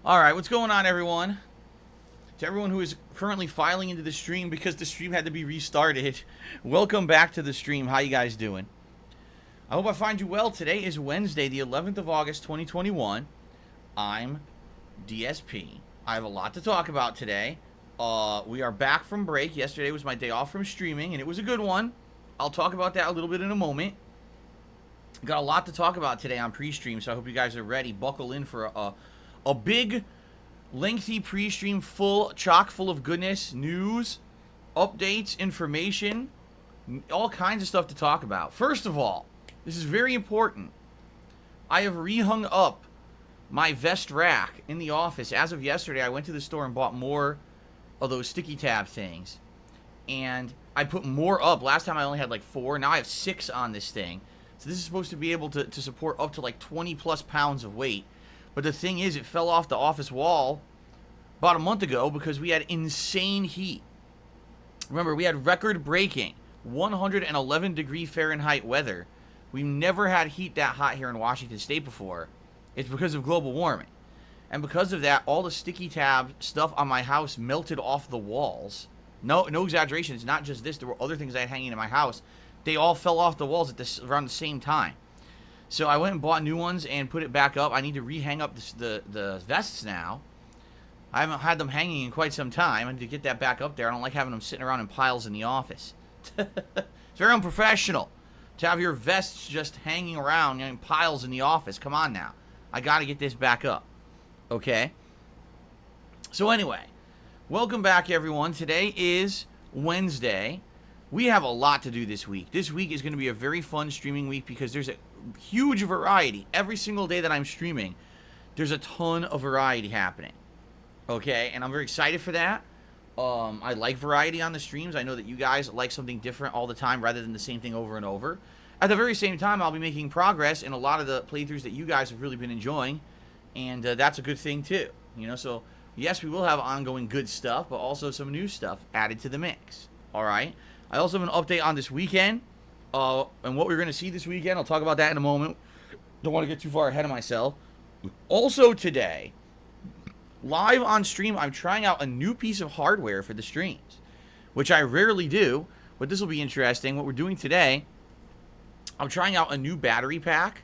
Alright, what's going on, everyone? To everyone who is currently filing into the stream because the stream had to be restarted, welcome back to the stream. How you guys doing? I hope I find you well. Today is Wednesday, the 11th of August, 2021. I'm DSP. I have a lot to talk about today. We are back from break. Yesterday was my day off from streaming, and it was a good one. I'll talk about that a little bit in a moment. Got a lot to talk about today on pre-stream, so I hope you guys are ready. Buckle in for a big, lengthy pre-stream chock full of goodness, news, updates, information, all kinds of stuff to talk about. First of all, this is very important. I have rehung up my vest rack in the office. As of yesterday, I went to the store and bought more of those sticky tab things. And I put more up. Last time I only had like 4. Now I have 6 on this thing. So this is supposed to be able to support up to like 20 plus pounds of weight. But the thing is, it fell off the office wall about a month ago because we had insane heat. Remember, we had record-breaking 111 degree Fahrenheit weather. We've never had heat that hot here in Washington State before. It's because of global warming. And because of that, all the sticky tab stuff on my house melted off the walls. No exaggeration. It's not just this. There were other things I had hanging in my house. They all fell off the walls at around the same time. So I went and bought new ones and put it back up. I need to rehang up the vests now. I haven't had them hanging in quite some time. I need to get that back up there. I don't like having them sitting around in piles in the office. It's very unprofessional to have your vests just hanging around in piles in the office. Come on now. I got to get this back up. Okay? So anyway, welcome back, everyone. Today is Wednesday. We have a lot to do this week. This week is going to be a very fun streaming week because there's a huge variety. Every single day that I'm streaming, there's a ton of variety happening. Okay, and I'm very excited for that. I like variety on the streams. I know that you guys like something different all the time rather than the same thing over and over. At the very same time, I'll be making progress in a lot of the playthroughs that you guys have really been enjoying, and that's a good thing too. You know, so yes, we will have ongoing good stuff, but also some new stuff added to the mix. All right. I also have an update on this weekend, and what we're going to see this weekend. I'll talk about that in a moment. Don't want to get too far ahead of myself. Also today, live on stream, I'm trying out a new piece of hardware for the streams, which I rarely do, but this will be interesting. What we're doing today, I'm trying out a new battery pack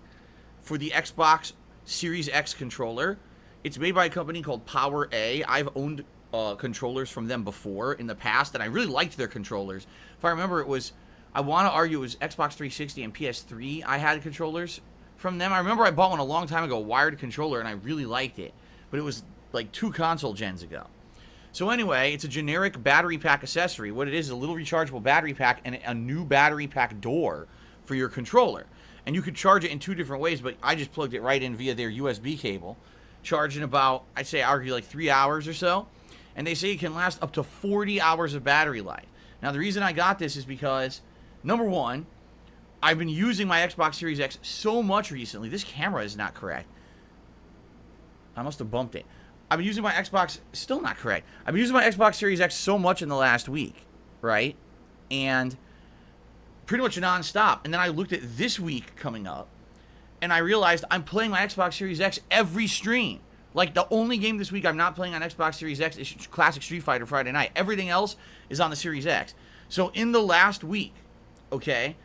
for the Xbox Series X controller. It's made by a company called Power A. I've owned controllers from them before in the past, and I really liked their controllers. If I remember, I want to argue it was Xbox 360 and PS3 I had controllers from them. I remember I bought one a long time ago, a wired controller, and I really liked it, but it was like 2 console gens ago. So anyway, it's a generic battery pack accessory. What it is a little rechargeable battery pack and a new battery pack door for your controller. And you could charge it in 2 different ways, but I just plugged it right in via their USB cable. Charge in about, I'd say, argue like 3 hours or so. And they say it can last up to 40 hours of battery life. Now, the reason I got this is because, number one, I've been using my Xbox Series X so much recently. This camera is not correct. I must have bumped it. I've been using my Xbox, still not correct. I've been using my Xbox Series X so much in the last week, right? And pretty much nonstop. And then I looked at this week coming up, and I realized I'm playing my Xbox Series X every stream. Like, the only game this week I'm not playing on Xbox Series X is Classic Street Fighter Friday night. Everything else is on the Series X. So in the last week, okay,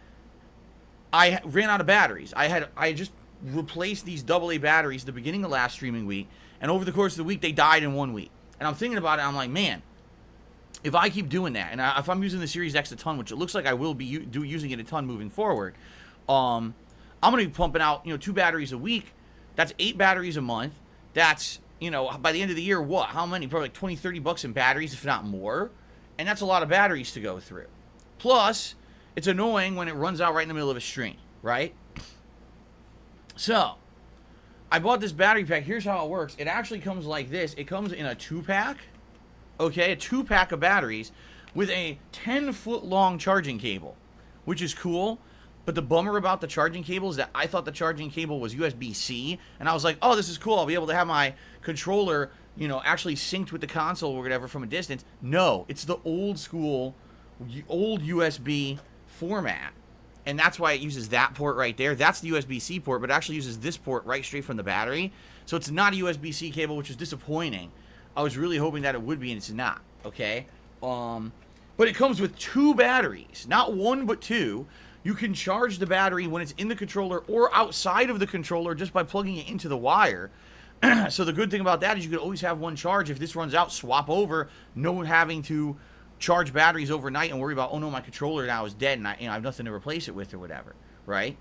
I ran out of batteries. I just replaced these AA batteries at the beginning of last streaming week, and over the course of the week, they died in 1 week. And I'm thinking about it, I'm like, man, if I keep doing that, and if I'm using the Series X a ton, which it looks like I will be using it a ton moving forward, I'm going to be pumping out, 2 batteries a week. That's 8 batteries a month. That's, by the end of the year, what? How many? Probably like 20, 30 bucks in batteries, if not more. And that's a lot of batteries to go through. Plus, it's annoying when it runs out right in the middle of a stream, right? So, I bought this battery pack. Here's how it works. It actually comes like this. It comes in a 2-pack, okay? A 2-pack of batteries with a 10-foot long charging cable, which is cool. But the bummer about the charging cable is that I thought the charging cable was USB-C, and I was like, oh, this is cool. I'll be able to have my controller, actually synced with the console or whatever from a distance. No, it's the old school, old USB format. and that's why it uses that port right there. That's the USB-C port, but it actually uses this port right straight from the battery. So it's not a USB-C cable, which is disappointing. I was really hoping that it would be, and it's not, okay? But it comes with 2 batteries, not 1 but 2. You can charge the battery when it's in the controller or outside of the controller just by plugging it into the wire. So the good thing about that is you can always have one charge. If this runs out, swap over, no having to charge batteries overnight and worry about, oh no, my controller now is dead and I have nothing to replace it with or whatever, right?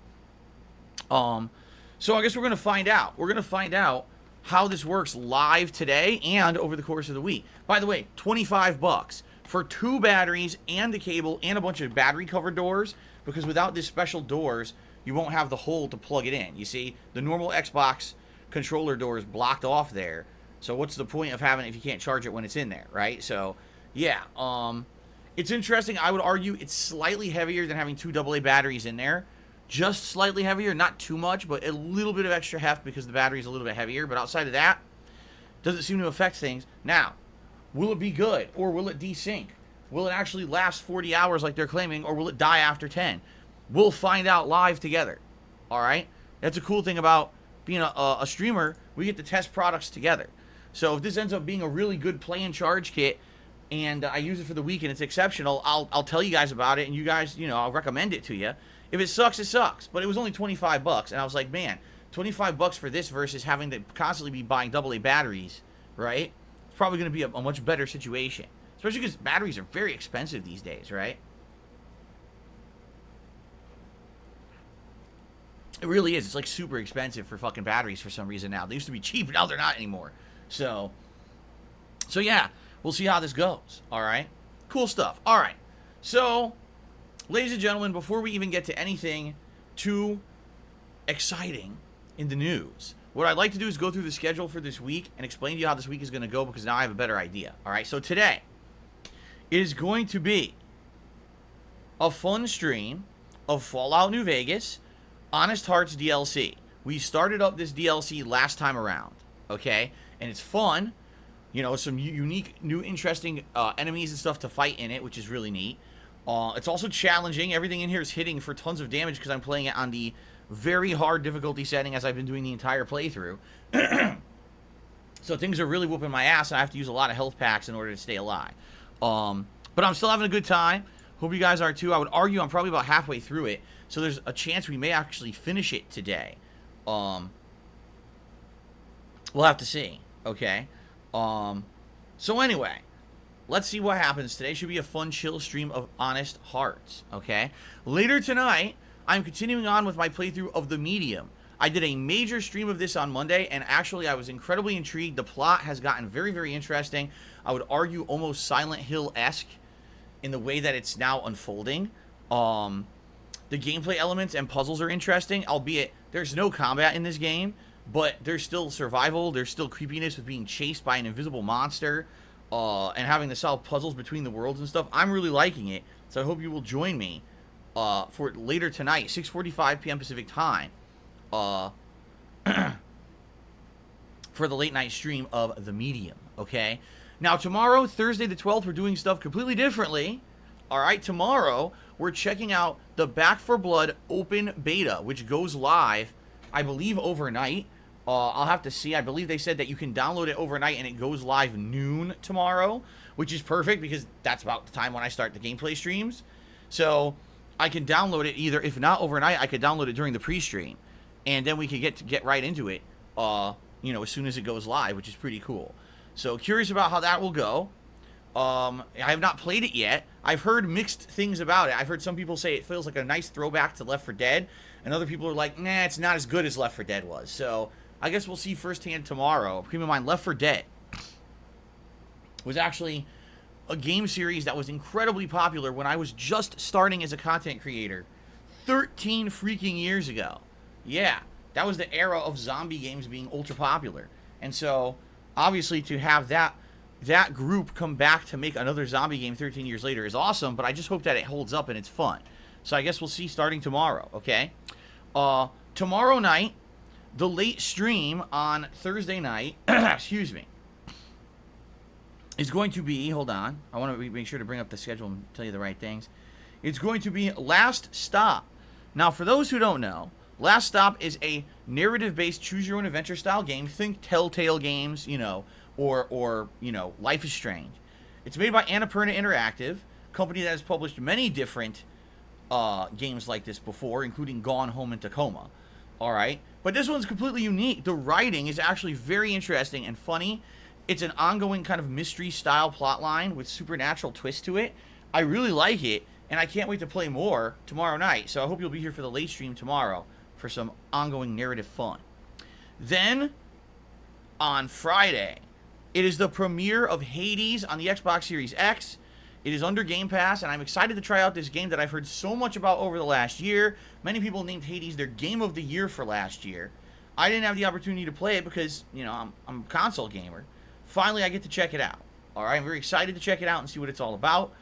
So I guess we're going to find out. We're going to find out how this works live today and over the course of the week. By the way, $25 for 2 batteries and the cable and a bunch of battery cover doors, because without this special doors, you won't have the hole to plug it in. You see, the normal Xbox controller door is blocked off there. So what's the point of having it if you can't charge it when it's in there, right? So, yeah, it's interesting. I would argue it's slightly heavier than having 2 AA batteries in there. Just slightly heavier, not too much, but a little bit of extra heft because the battery is a little bit heavier. But outside of that, doesn't seem to affect things. Now, will it be good, or will it desync? Will it actually last 40 hours like they're claiming, or will it die after 10? We'll find out live together, all right? That's a cool thing about being a streamer. We get to test products together. So if this ends up being a really good play and charge kit, and I use it for the week and it's exceptional, I'll tell you guys about it, and you guys, I'll recommend it to you. If it sucks, it sucks. But it was only $25, and I was like, man, $25 for this versus having to constantly be buying AA batteries, right? It's probably going to be a much better situation. Especially because batteries are very expensive these days, right? It really is. It's like super expensive for fucking batteries for some reason now. They used to be cheap, now they're not anymore. So yeah, we'll see how this goes, all right? Cool stuff. All right. So, ladies and gentlemen, before we even get to anything too exciting in the news, what I'd like to do is go through the schedule for this week and explain to you how this week is going to go, because now I have a better idea. All right, so today is going to be a fun stream of Fallout New Vegas, Honest Hearts DLC. We started up this DLC last time around, okay? And it's fun. Some unique, new, interesting enemies and stuff to fight in it, which is really neat. It's also challenging. Everything in here is hitting for tons of damage because I'm playing it on the very hard difficulty setting, as I've been doing the entire playthrough. So things are really whooping my ass, and I have to use a lot of health packs in order to stay alive. But I'm still having a good time. Hope you guys are too. I would argue I'm probably about halfway through it, so there's a chance we may actually finish it today. We'll have to see, okay? So anyway, let's see what happens. Today should be a fun, chill stream of Honest Hearts, okay? Later tonight, I'm continuing on with my playthrough of The Medium. I did a major stream of this on Monday, and actually I was incredibly intrigued. The plot has gotten very, very interesting. I would argue almost Silent Hill-esque in the way that it's now unfolding. The gameplay elements and puzzles are interesting, albeit there's no combat in this game, but there's still survival, there's still creepiness with being chased by an invisible monster, and having to solve puzzles between the worlds and stuff. I'm really liking it, so I hope you will join me for later tonight, 6:45 p.m. Pacific time, for the late night stream of The Medium, okay? Now, tomorrow, Thursday the 12th, we're doing stuff completely differently. All right, tomorrow, we're checking out the Back 4 Blood open beta, which goes live, I believe, overnight. I'll have to see. I believe they said that you can download it overnight, and it goes live noon tomorrow, which is perfect because that's about the time when I start the gameplay streams. So I can download it either, if not overnight, I could download it during the pre-stream, and then we could get right into it, as soon as it goes live, which is pretty cool. So curious about how that will go. I have not played it yet. I've heard mixed things about it. I've heard some people say it feels like a nice throwback to Left 4 Dead, and other people are like, nah, it's not as good as Left 4 Dead was. So I guess we'll see firsthand tomorrow. Keep in mind, Left 4 Dead was actually a game series that was incredibly popular when I was just starting as a content creator 13 freaking years ago. Yeah, that was the era of zombie games being ultra popular. And so, obviously, to have that group come back to make another zombie game 13 years later is awesome, but I just hope that it holds up and it's fun. So I guess we'll see starting tomorrow, okay? Tomorrow night, the late stream on Thursday night, excuse me, is going to be, hold on, I want to make sure to bring up the schedule and tell you the right things. It's going to be Last Stop Now, for those who don't know, Last Stop is a narrative-based choose-your-own-adventure style game. Think Telltale games, or Life is Strange. It's made by Annapurna Interactive, a company that has published many different games like this before, including Gone Home and Tacoma. All right, but this one's completely unique. The writing is actually very interesting and funny. It's an ongoing kind of mystery-style plotline with supernatural twist to it. I really like it, and I can't wait to play more tomorrow night. So I hope you'll be here for the late stream tomorrow for some ongoing narrative fun. Then, on Friday, it is the premiere of Hades on the Xbox Series X. It is under Game Pass, and I'm excited to try out this game that I've heard so much about over the last year. Many people named Hades their Game of the Year for last year. I didn't have the opportunity to play it because, I'm a console gamer. Finally, I get to check it out. All right, I'm very excited to check it out and see what it's all about.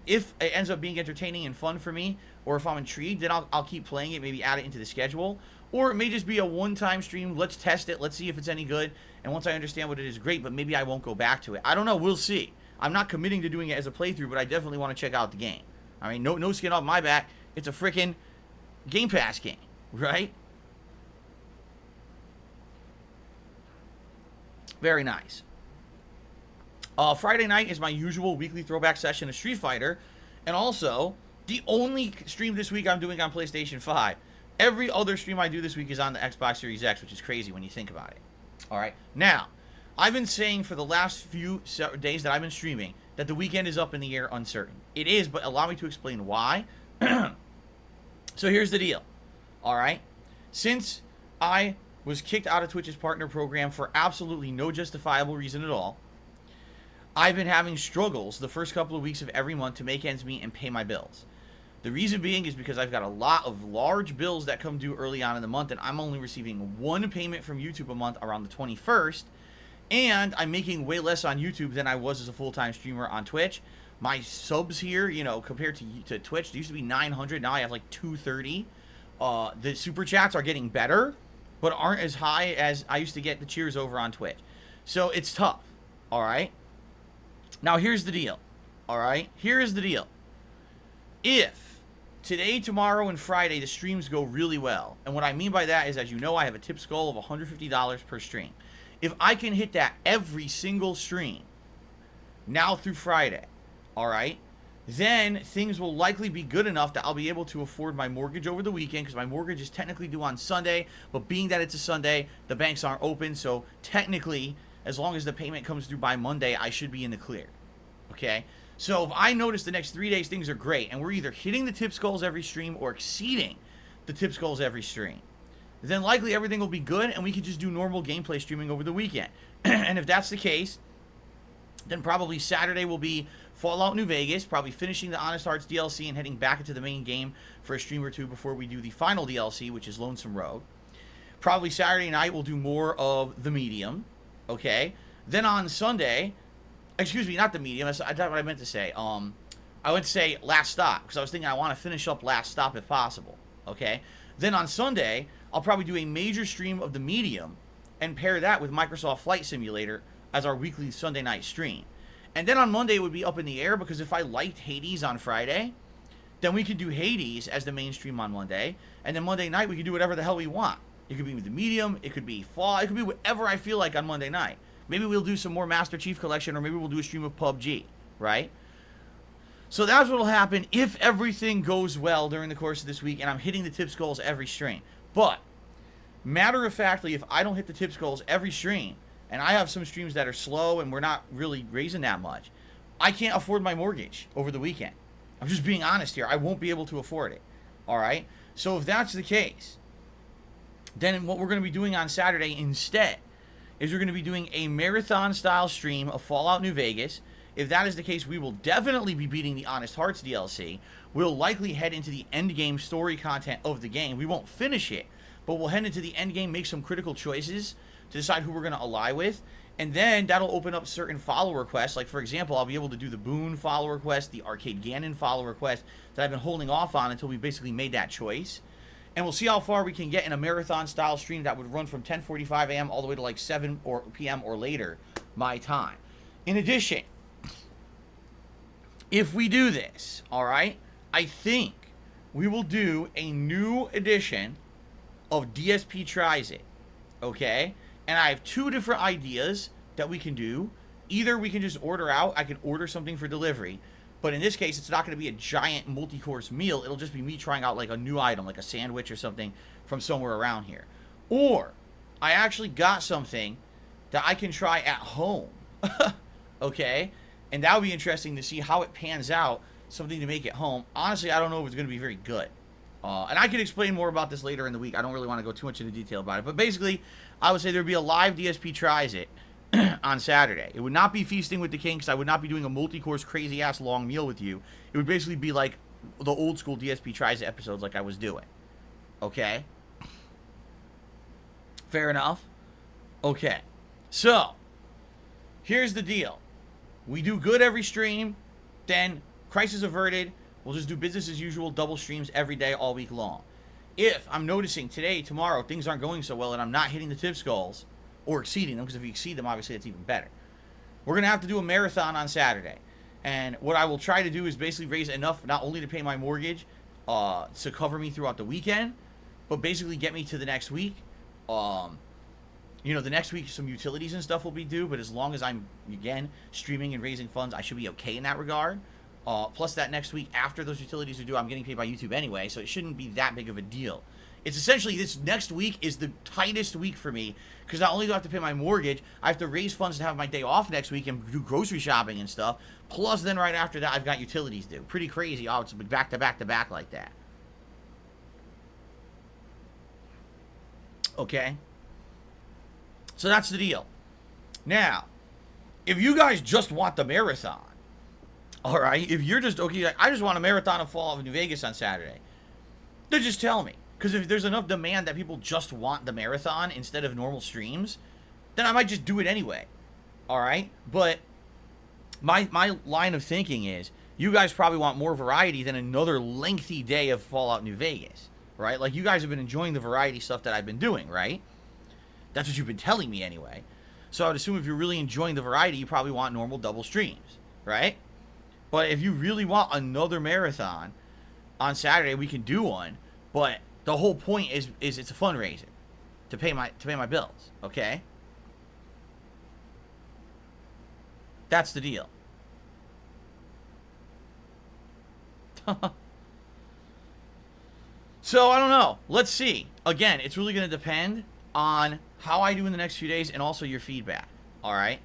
If it ends up being entertaining and fun for me, or if I'm intrigued, then I'll keep playing it, maybe add it into the schedule. Or it may just be a one-time stream. Let's test it. Let's see if it's any good. And once I understand what it is, great, but maybe I won't go back to it. I don't know. We'll see. I'm not committing to doing it as a playthrough, but I definitely want to check out the game. I mean, no skin off my back. It's a freaking Game Pass game, right? Very nice. Friday night is my usual weekly throwback session of Street Fighter, and also the only stream this week I'm doing on PlayStation 5. Every other stream I do this week is on the Xbox Series X, which is crazy when you think about it. All right, now I've been saying for the last few days that I've been streaming that the weekend is up in the air, uncertain. It is, but allow me to explain why. So here's the deal. All right, since I was kicked out of Twitch's partner program for absolutely no justifiable reason at all, I've been having struggles the first couple of weeks of every month to make ends meet and pay my bills. The reason being is because I've got a lot of large bills that come due early on in the month, and I'm only receiving one payment from YouTube a month around the 21st, and I'm making way less on YouTube than I was as a full-time streamer on Twitch. My subs here, compared to Twitch, there used to be 900, now I have like 230. The super chats are getting better, but aren't as high as I used to get the cheers over on Twitch. So it's tough, all right? Now, here's the deal, all right? Here is the deal. If today, tomorrow, and Friday, the streams go really well, and what I mean by that is, as you know, I have a tips goal of $150 per stream. If I can hit that every single stream, now through Friday, all right, then things will likely be good enough that I'll be able to afford my mortgage over the weekend, because my mortgage is technically due on Sunday, but being that it's a Sunday, the banks aren't open, so technically, as long as the payment comes through by Monday, I should be in the clear, okay? So if I notice the next 3 days things are great, and we're either hitting the tips goals every stream or exceeding the tips goals every stream, then likely everything will be good, and we can just do normal gameplay streaming over the weekend. And if that's the case, then probably Saturday will be Fallout New Vegas, probably finishing the Honest Hearts DLC and heading back into the main game for a stream or two before we do the final DLC, which is Lonesome Rogue. Probably Saturday night we'll do more of The Medium, okay? Then on Sunday, excuse me, not The Medium, that's what I meant to say. I would say Last Stop, because I was thinking I want to finish up Last Stop if possible, okay? Then on Sunday, I'll probably do a major stream of The Medium and pair that with Microsoft Flight Simulator as our weekly Sunday night stream. And then on Monday it would be up in the air, because if I liked Hades on Friday, then we could do Hades as the main stream on Monday, and then Monday night we could do whatever the hell we want. It could be with The Medium, it could be Fallout, it could be whatever I feel like on Monday night. Maybe we'll do some more Master Chief Collection, or maybe we'll do a stream of PUBG, right? So that's what will happen if everything goes well during the course of this week and I'm hitting the tips goals every stream. But, matter of factly, if I don't hit the tips goals every stream, and I have some streams that are slow and we're not really raising that much, I can't afford my mortgage over the weekend. I'm just being honest here. I won't be able to afford it, all right? So if that's the case, then what we're going to be doing on Saturday instead is we're going to be doing a marathon-style stream of Fallout New Vegas. If that is the case, we will definitely be beating the Honest Hearts DLC. We'll likely head into the endgame story content of the game. We won't finish it, but we'll head into the endgame, make some critical choices to decide who we're going to ally with, and then that'll open up certain follower quests. Like, for example, I'll be able to do the Boone follower quest, the Arcade Ganon follower quest that I've been holding off on until we basically made that choice. And we'll see how far we can get in a marathon-style stream that would run from 10:45 a.m. all the way to like 7 p.m. or later, my time. In addition, if we do this, all right, I think we will do a new edition of DSP Tries It, okay? And I have two different ideas that we can do. Either we can just order out, I can order something for delivery, but in this case, it's not going to be a giant multi-course meal. It'll just be me trying out like a new item, like a sandwich or something from somewhere around here. Or I actually got something that I can try at home, okay? And that would be interesting to see how it pans out, something to make at home. Honestly, I don't know if it's going to be very good. And I can explain more about this later in the week. I don't really want to go too much into detail about it. But basically, I would say there would be a live DSP Tries It on Saturday. It would not be Feasting with the King, because I would not be doing a multi-course, crazy-ass long meal with you. It would basically be like the old-school DSP Tries It episodes like I was doing. Okay? Fair enough? Okay. So, here's the deal. We do good every stream, then crisis averted. We'll just do business as usual, double streams every day, all week long. If I'm noticing today, tomorrow, things aren't going so well and I'm not hitting the tip skulls, or exceeding them, because if you exceed them, obviously that's even better. We're going to have to do a marathon on Saturday. And what I will try to do is basically raise enough, not only to pay my mortgage, to cover me throughout the weekend, but basically get me to the next week. You know, the next week some utilities and stuff will be due, but as long as I'm, again, streaming and raising funds, I should be okay in that regard. Plus that next week after those utilities are due, I'm getting paid by YouTube anyway, so it shouldn't be that big of a deal. It's essentially, this next week is the tightest week for me, because not only do I have to pay my mortgage, I have to raise funds to have my day off next week and do grocery shopping and stuff, plus then right after that I've got utilities due. Pretty crazy. Oh, it's back to back to back like that. Okay? So that's the deal. Now, if you guys just want the marathon, alright, if you're just, okay, like, I just want a marathon of Fallout of New Vegas on Saturday, then just tell me. Because if there's enough demand that people just want the marathon instead of normal streams, then I might just do it anyway. Alright? But my line of thinking is, you guys probably want more variety than another lengthy day of Fallout New Vegas. Right? Like, you guys have been enjoying the variety stuff that I've been doing, right? That's what you've been telling me anyway. So I would assume if you're really enjoying the variety, you probably want normal double streams, right? But if you really want another marathon on Saturday, we can do one. But the whole point is it's a fundraiser to pay my bills, okay? That's the deal. So I don't know. Let's see. Again, it's really going to depend on how I do in the next few days and also your feedback. All right?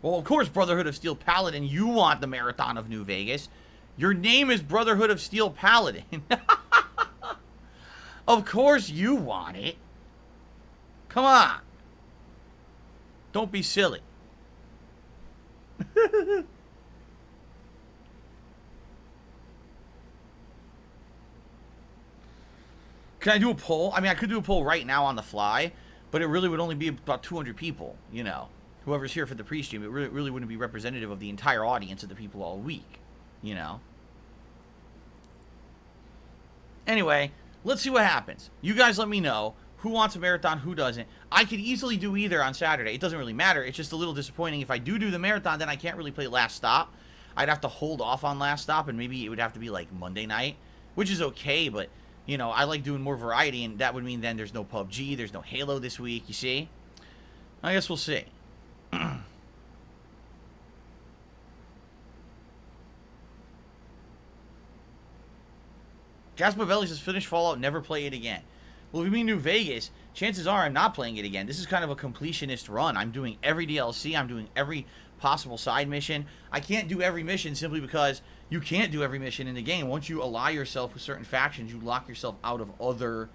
Well, of course, Brotherhood of Steel Paladin, you want the Marathon of New Vegas. Your name is Brotherhood of Steel Paladin. Of course you want it. Come on. Don't be silly. Can I do a poll? I mean, I could do a poll right now on the fly, but it really would only be about 200 people, you know. Whoever's here for the pre-stream, it really wouldn't be representative of the entire audience of the people all week, you know. Anyway, let's see what happens. You guys let me know who wants a marathon, who doesn't. I could easily do either on Saturday. It doesn't really matter. It's just a little disappointing. If I do the marathon, then I can't really play Last Stop. I'd have to hold off on Last Stop, and maybe it would have to be like Monday night, which is okay, but, you know, I like doing more variety, and that would mean then there's no PUBG, there's no Halo this week, you see? I guess we'll see. Gaspavelli says, finish Fallout, never play it again. Well, if you mean New Vegas, chances are I'm not playing it again. This is kind of a completionist run. I'm doing every DLC. I'm doing every possible side mission. I can't do every mission simply because you can't do every mission in the game. Once you ally yourself with certain factions, you lock yourself out of other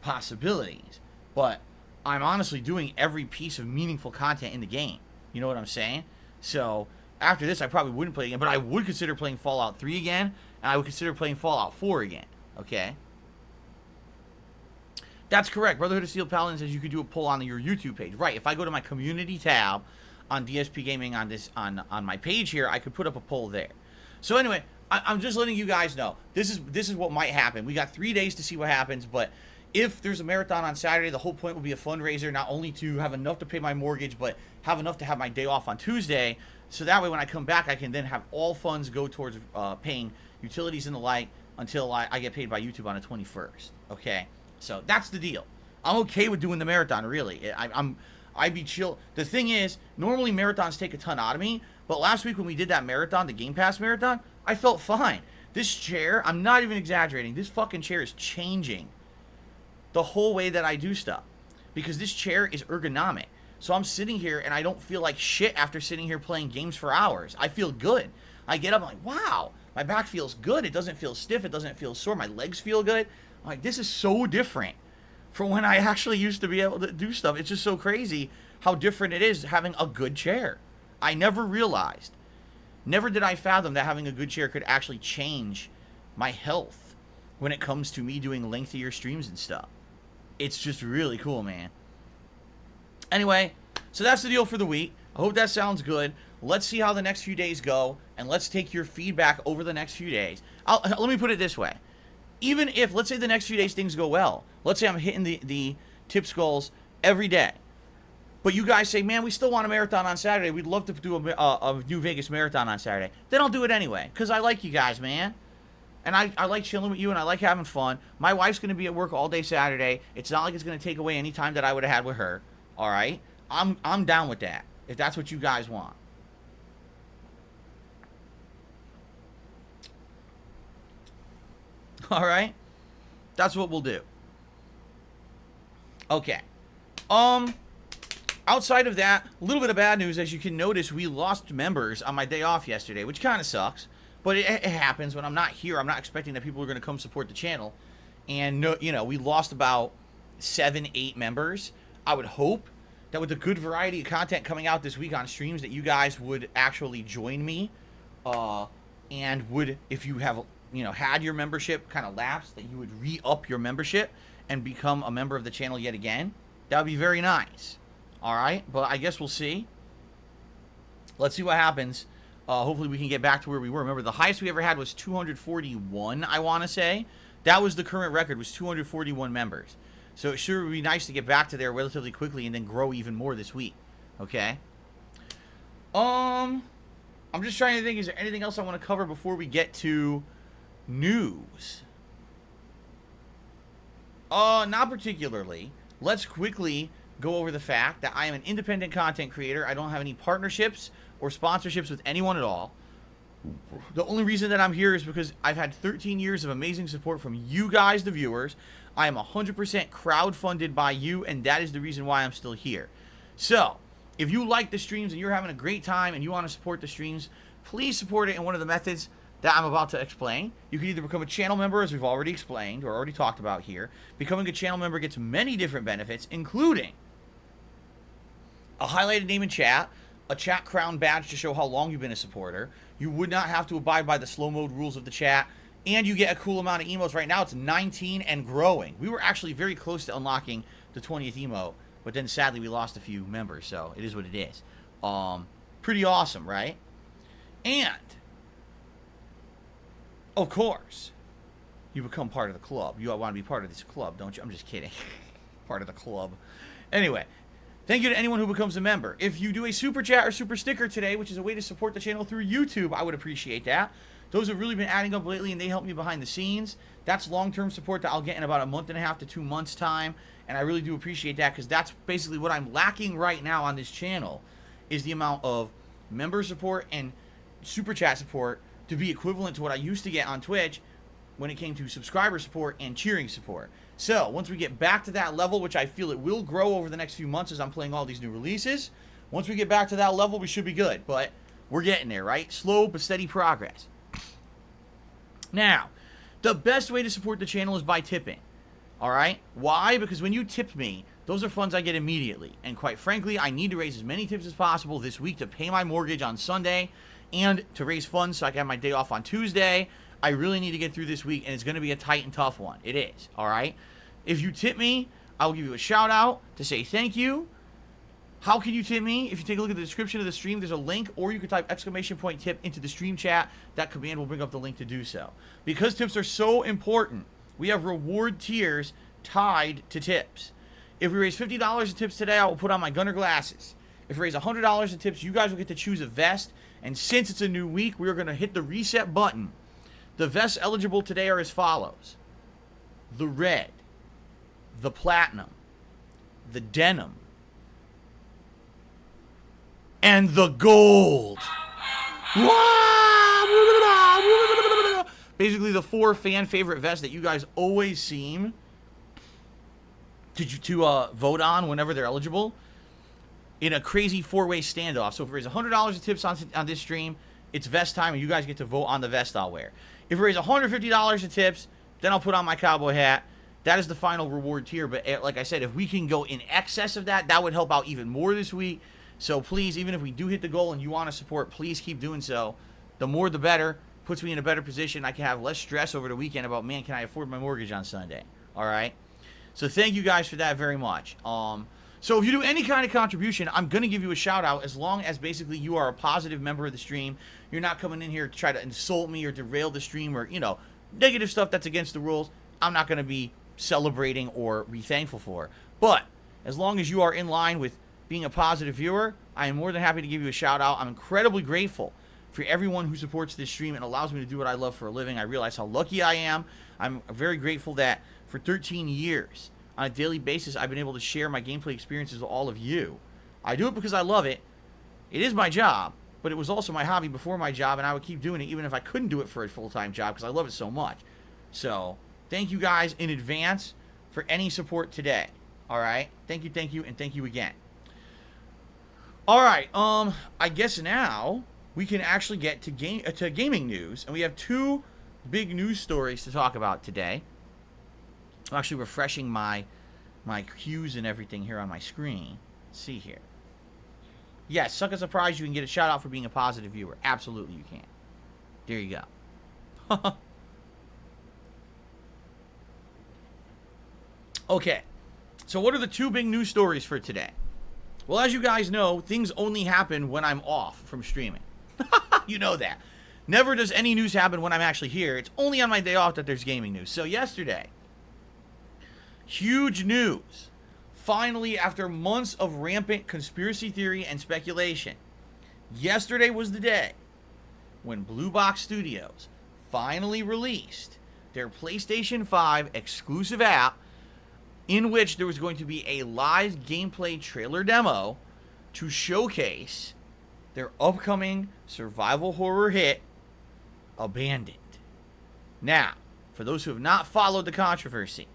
possibilities. But I'm honestly doing every piece of meaningful content in the game. You know what I'm saying? So after this, I probably wouldn't play again, but I would consider playing Fallout 3 again, and I would consider playing Fallout 4 again. Okay? That's correct. Brotherhood of Steel Paladin says you could do a poll on your YouTube page. Right. If I go to my community tab on DSPGaming on my page here, I could put up a poll there. So anyway, I'm just letting you guys know. This is what might happen. We got 3 days to see what happens, but if there's a marathon on Saturday, the whole point will be a fundraiser, not only to have enough to pay my mortgage, but have enough to have my day off on Tuesday. So that way when I come back, I can then have all funds go towards paying utilities and the like until I get paid by YouTube on the 21st. Okay? So that's the deal. I'm okay with doing the marathon, really. I'd be chill. The thing is, normally marathons take a ton out of me, but last week when we did that marathon, the Game Pass marathon, I felt fine. This chair, I'm not even exaggerating, this fucking chair is changing the whole way that I do stuff. Because this chair is ergonomic. So I'm sitting here and I don't feel like shit after sitting here playing games for hours. I feel good. I get up, I'm like, wow, my back feels good. It doesn't feel stiff. It doesn't feel sore. My legs feel good. I'm like, this is so different from when I actually used to be able to do stuff. It's just so crazy how different it is having a good chair. I never realized. Never did I fathom that having a good chair could actually change my health when it comes to me doing lengthier streams and stuff. It's just really cool, man. Anyway, so that's the deal for the week. I hope that sounds good. Let's see how the next few days go, and let's take your feedback over the next few days. Let me put it this way. Even if, let's say the next few days things go well. Let's say I'm hitting the tip skulls every day. But you guys say, man, we still want a marathon on Saturday. We'd love to do a New Vegas marathon on Saturday. Then I'll do it anyway, because I like you guys, man. And I like chilling with you, and I like having fun. My wife's going to be at work all day Saturday. It's not like it's going to take away any time that I would have had with her. All right? I'm down with that, if that's what you guys want. All right? That's what we'll do. Okay. Outside of that, a little bit of bad news. As you can notice, we lost members on my day off yesterday, which kind of sucks. But it happens when I'm not here. I'm not expecting that people are going to come support the channel. And, no, you know, we lost about 7, 8 members. I would hope that with the good variety of content coming out this week on streams that you guys would actually join me. And would, if you have, you know, had your membership kind of lapsed, that you would re-up your membership and become a member of the channel yet again. That would be very nice. All right, but I guess we'll see. Let's see what happens. Hopefully we can get back to where we were. Remember, the highest we ever had was 241, I want to say. That was the current record, was 241 members. So it sure would be nice to get back to there relatively quickly and then grow even more this week. Okay? I'm just trying to think, is there anything else I want to cover before we get to news? Not particularly. Let's quickly go over the fact that I am an independent content creator. I don't have any partnerships or sponsorships with anyone at all. The only reason that I'm here is because I've had 13 years of amazing support from you guys, the viewers. I am 100% crowdfunded by you, and that is the reason why I'm still here. So, if you like the streams and you're having a great time and you want to support the streams, please support it in one of the methods that I'm about to explain. You can either become a channel member, as we've already explained or already talked about here. Becoming a channel member gets many different benefits, including a highlighted name in chat, a chat crown badge to show how long you've been a supporter. You would not have to abide by the slow mode rules of the chat, and you get a cool amount of emotes. Right now it's 19 and growing. We were actually very close to unlocking the 20th emote, but then sadly we lost a few members, so it is what it is. Pretty awesome, right? And of course, you become part of the club. You want to be part of this club, don't you? I'm just kidding. Part of the club. Anyway, thank you to anyone who becomes a member. If you do a super chat or super sticker today, which is a way to support the channel through YouTube, I would appreciate that. Those have really been adding up lately, and they help me behind the scenes. That's long-term support that I'll get in about a month and a half to 2 months' time, and I really do appreciate that, because that's basically what I'm lacking right now on this channel, is the amount of member support and super chat support to be equivalent to what I used to get on Twitch when it came to subscriber support and cheering support. So, once we get back to that level, which I feel it will grow over the next few months as I'm playing all these new releases, once we get back to that level, we should be good. But we're getting there, right? Slow but steady progress. Now, the best way to support the channel is by tipping. Alright? Why? Because when you tip me, those are funds I get immediately. And quite frankly, I need to raise as many tips as possible this week to pay my mortgage on Sunday and to raise funds so I can have my day off on Tuesday. I really need to get through this week, and it's going to be a tight and tough one. It is, all right? If you tip me, I'll give you a shout-out to say thank you. How can you tip me? If you take a look at the description of the stream, there's a link, or you can type !tip into the stream chat. That command will bring up the link to do so. Because tips are so important, we have reward tiers tied to tips. If we raise $50 in tips today, I will put on my Gunner glasses. If we raise $100 in tips, you guys will get to choose a vest. And since it's a new week, we're going to hit the reset button. The vests eligible today are as follows: the red, the platinum, the denim, and the gold. Basically, the 4 fan favorite vests that you guys always seem to vote on whenever they're eligible in a crazy 4-way standoff. So if we raise $100 in tips on this stream, it's vest time, and you guys get to vote on the vest I'll wear. If we raise $150 in tips, then I'll put on my cowboy hat. That is the final reward tier. But like I said, if we can go in excess of that, that would help out even more this week. So please, even if we do hit the goal and you want to support, please keep doing so. The more the better. Puts me in a better position. I can have less stress over the weekend about, man, can I afford my mortgage on Sunday? All right? So thank you guys for that very much. So if you do any kind of contribution, I'm going to give you a shout out, as long as basically you are a positive member of the stream. You're not coming in here to try to insult me or derail the stream or, negative stuff that's against the rules. I'm not going to be celebrating or be thankful for. But as long as you are in line with being a positive viewer, I am more than happy to give you a shout out. I'm incredibly grateful for everyone who supports this stream and allows me to do what I love for a living. I realize how lucky I am. I'm very grateful that for 13 years, on a daily basis, I've been able to share my gameplay experiences with all of you. I do it because I love it. It is my job, but it was also my hobby before my job, and I would keep doing it even if I couldn't do it for a full-time job because I love it so much. So, thank you guys in advance for any support today. All right? Thank you, and thank you again. All right, I guess now we can actually get to gaming news, and we have 2 big news stories to talk about today. I'm actually refreshing my cues and everything here on my screen. Let's see here. Yes, Suck a Surprise, you can get a shout out for being a positive viewer. Absolutely you can. There you go. Okay, so what are the 2 big news stories for today? Well, as you guys know, things only happen when I'm off from streaming. You know that. Never does any news happen when I'm actually here. It's only on my day off that there's gaming news. So yesterday, huge news. Finally, after months of rampant conspiracy theory and speculation, yesterday was the day when Blue Box Studios finally released their PlayStation 5 exclusive app, in which there was going to be a live gameplay trailer demo to showcase their upcoming survival horror hit, Abandoned. Now, for those who have not followed the controversy,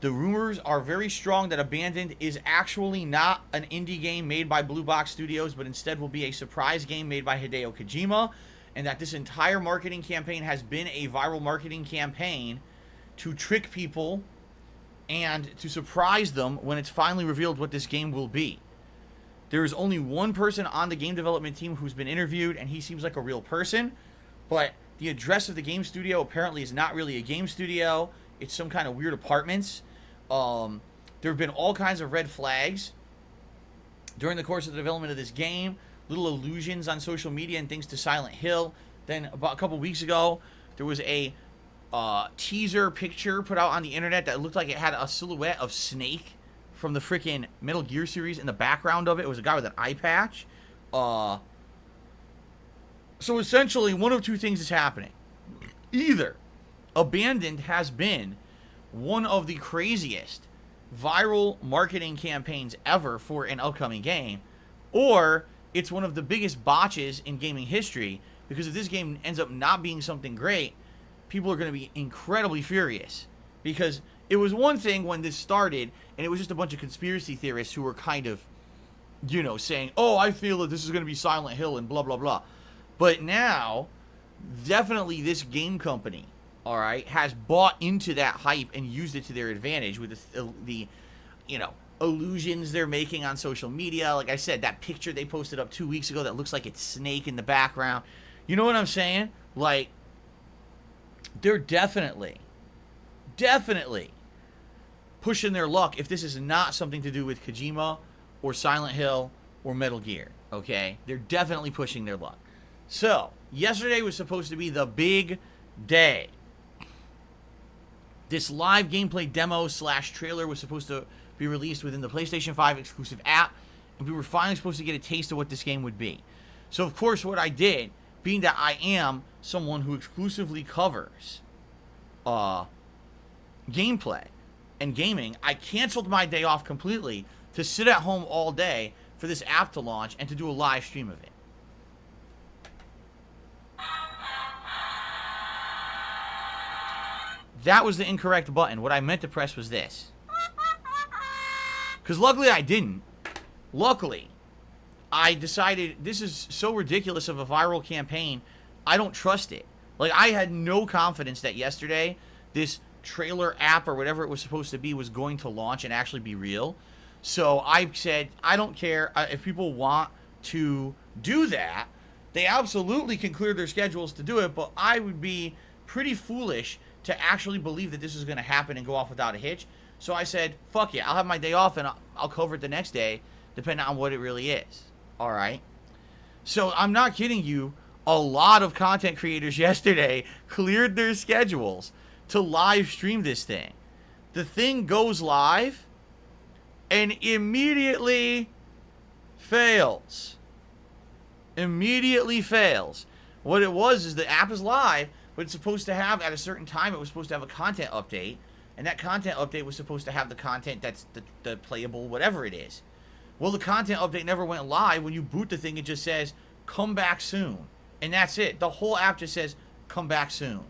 the rumors are very strong that Abandoned is actually not an indie game made by Blue Box Studios, but instead will be a surprise game made by Hideo Kojima, and that this entire marketing campaign has been a viral marketing campaign to trick people and to surprise them when it's finally revealed what this game will be. There is only one person on the game development team who's been interviewed, and he seems like a real person, but the address of the game studio apparently is not really a game studio. It's some kind of weird apartments. There have been all kinds of red flags during the course of the development of this game, little allusions on social media and things to Silent Hill. Then about a couple weeks ago, there was a teaser picture put out on the internet that looked like it had a silhouette of Snake from the freaking Metal Gear series in the background of it. It was a guy with an eye patch. So essentially, one of 2 things is happening. Either Abandoned has been one of the craziest viral marketing campaigns ever for an upcoming game, or it's one of the biggest botches in gaming history, because if this game ends up not being something great, people are going to be incredibly furious. Because it was one thing when this started, and it was just a bunch of conspiracy theorists who were kind of, saying, oh, I feel that this is going to be Silent Hill and blah, blah, blah. But now, definitely this game company, all right, has bought into that hype and used it to their advantage with the illusions they're making on social media. Like I said, that picture they posted up 2 weeks ago that looks like it's Snake in the background. You know what I'm saying? Like, they're definitely pushing their luck if this is not something to do with Kojima or Silent Hill or Metal Gear, okay? They're definitely pushing their luck. So, yesterday was supposed to be the big day. This live gameplay demo / trailer was supposed to be released within the PlayStation 5 exclusive app, and we were finally supposed to get a taste of what this game would be. So, of course, what I did, being that I am someone who exclusively covers gameplay and gaming, I canceled my day off completely to sit at home all day for this app to launch and to do a live stream of it. That was the incorrect button. What I meant to press was this. Because luckily I didn't. Luckily, I decided this is so ridiculous of a viral campaign, I don't trust it. Like, I had no confidence that yesterday this trailer app or whatever it was supposed to be was going to launch and actually be real. So I said, I don't care if people want to do that. They absolutely can clear their schedules to do it, but I would be pretty foolish to actually believe that this is going to happen and go off without a hitch. So I said, fuck yeah, I'll have my day off and I'll cover it the next day, depending on what it really is. All right? So I'm not kidding you. A lot of content creators yesterday cleared their schedules to live stream this thing. The thing goes live and immediately fails. Immediately fails. What it was is the app is live, but it's supposed to have, at a certain time, it was supposed to have a content update, and that content update was supposed to have the content that's the playable, whatever it is. Well, the content update never went live. When you boot the thing, it just says, come back soon. And that's it. The whole app just says, come back soon.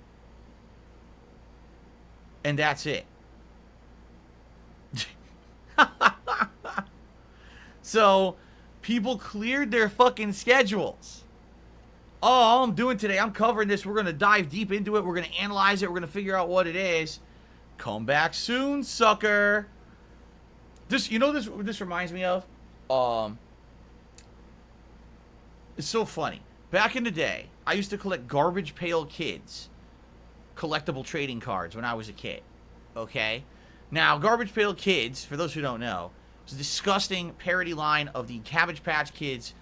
And that's it. So, people cleared their fucking schedules. Oh, all I'm doing today, I'm covering this. We're going to dive deep into it. We're going to analyze it. We're going to figure out what it is. Come back soon, sucker. This, you know, this reminds me of? It's so funny. Back in the day, I used to collect Garbage Pail Kids collectible trading cards when I was a kid. Okay? Now, Garbage Pail Kids, for those who don't know, was a disgusting parody line of the Cabbage Patch Kids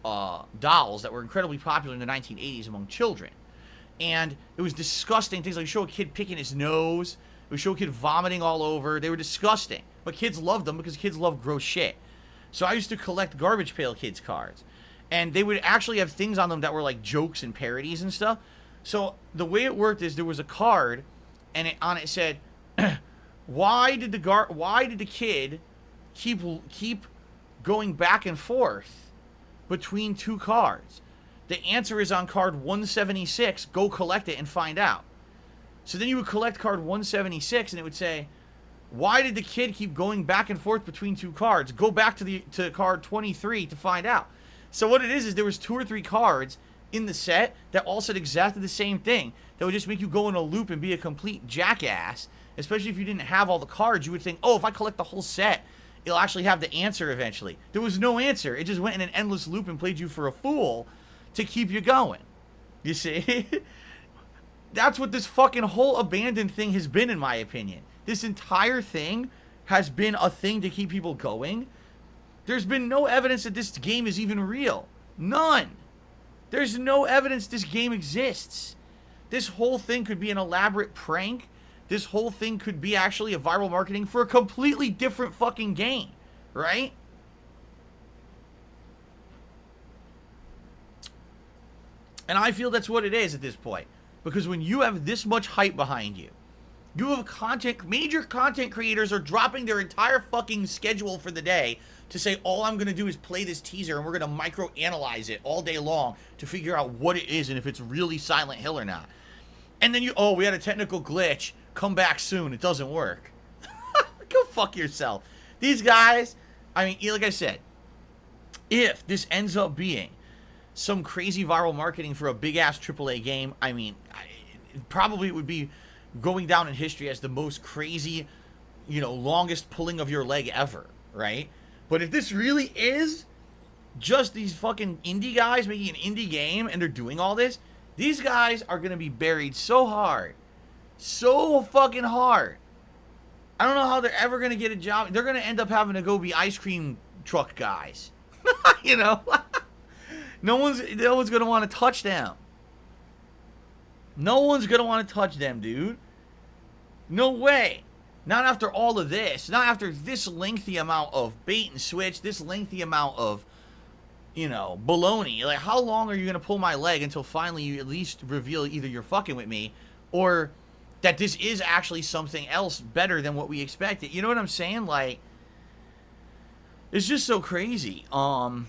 dolls that were incredibly popular in the 1980s among children. And it was disgusting. Things like show a kid picking his nose. It would show a kid vomiting all over. They were disgusting. But kids loved them because kids love gross shit. So I used to collect Garbage Pail Kids cards. And they would actually have things on them that were like jokes and parodies and stuff. So the way it worked is there was a card, and on it said, why did the kid keep going back and forth between two cards? The answer is on card 176. Go collect it and find out. So then you would collect card 176, and it would say, why did the kid keep going back and forth between two cards? Go back to card 23 to find out. So what it is there was 2 or 3 cards in the set that all said exactly the same thing. That would just make you go in a loop and be a complete jackass. Especially if you didn't have all the cards, you would think, oh, if I collect the whole set, it'll actually have the answer eventually. There was no answer. It just went in an endless loop and played you for a fool to keep you going. You see? That's what this fucking whole abandoned thing has been, in my opinion. This entire thing has been a thing to keep people going. There's been no evidence that this game is even real. None. There's no evidence this game exists. This whole thing could be an elaborate prank. This whole thing could be actually a viral marketing for a completely different fucking game. Right? And I feel that's what it is at this point. Because when you have this much hype behind you, you have major content creators are dropping their entire fucking schedule for the day to say, all I'm going to do is play this teaser and we're going to micro-analyze it all day long to figure out what it is and if it's really Silent Hill or not. And then we had a technical glitch. Come back soon. It doesn't work. Go fuck yourself. These guys, I mean, like I said, if this ends up being some crazy viral marketing for a big-ass AAA game, I mean, probably it would be going down in history as the most crazy, longest pulling of your leg ever, right? But if this really is just these fucking indie guys making an indie game and they're doing all this, these guys are going to be buried so hard. So fucking hard. I don't know how they're ever going to get a job. They're going to end up having to go be ice cream truck guys. No one's going to want to touch them. No one's going to want to touch them, dude. No way. Not after all of this. Not after this lengthy amount of bait and switch, this lengthy amount of, baloney. Like, how long are you going to pull my leg until finally you at least reveal either you're fucking with me or that this is actually something else better than what we expected? You know what I'm saying? Like, it's just so crazy. And